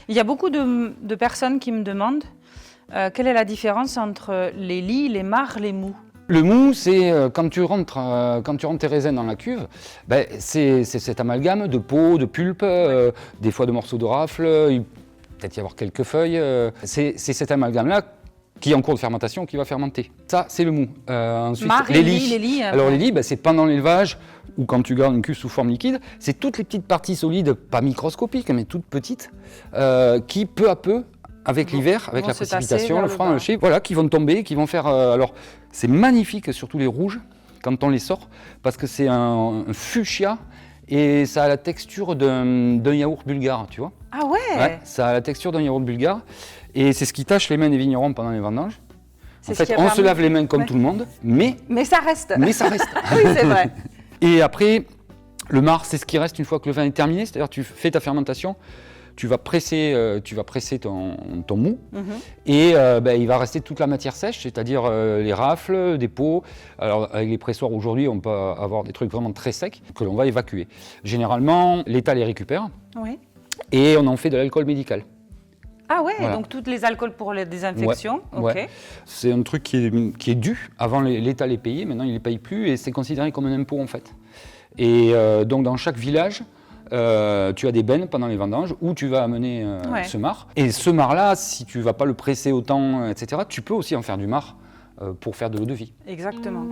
Il y a beaucoup de personnes qui me demandent quelle est la différence entre les lits, les mares, les mous. Le mou, c'est quand tu rentres tes raisins dans la cuve, ben, c'est cet amalgame de peau, de pulpe, des fois de morceaux de rafle, il peut peut-être y avoir quelques feuilles. C'est cet amalgame-là qui est en cours de fermentation, qui va fermenter. Ça, c'est le mou. Ensuite, les lits. Alors les lits, ben, c'est pendant l'élevage ou quand tu gardes une cuve sous forme liquide, c'est toutes les petites parties solides, pas microscopiques, mais toutes petites, qui peu à peu, avec l'hiver, avec la précipitation, le froid, le chai, voilà, qui vont tomber, qui vont faire... alors, c'est magnifique, surtout les rouges, quand on les sort, parce que c'est un fuchsia et ça a la texture d'un yaourt bulgare, tu vois. Ah ouais, ça a la texture d'un yaourt bulgare et c'est ce qui tache les mains des vignerons pendant les vendanges. En fait, on se lave les mains comme tout le monde, mais ça reste. Mais ça reste. Oui, c'est vrai. Et après, le marc, c'est ce qui reste une fois que le vin est terminé, c'est-à-dire tu fais ta fermentation, tu vas presser ton mou et il va rester toute la matière sèche, c'est-à-dire les rafles, des pots. Alors avec les pressoirs aujourd'hui, on peut avoir des trucs vraiment très secs que l'on va évacuer. Généralement, l'État les récupère et on en fait de l'alcool médical. Ah ouais, voilà. Donc tous les alcools pour les désinfections. Ouais. C'est un truc qui est dû. Avant, l'État les payait, maintenant il ne les paye plus et c'est considéré comme un impôt en fait. Et donc dans chaque village, tu as des bennes pendant les vendanges où tu vas amener ce marc. Et ce marc-là, si tu ne vas pas le presser autant, etc., tu peux aussi en faire du marc pour faire de l'eau de vie. Exactement.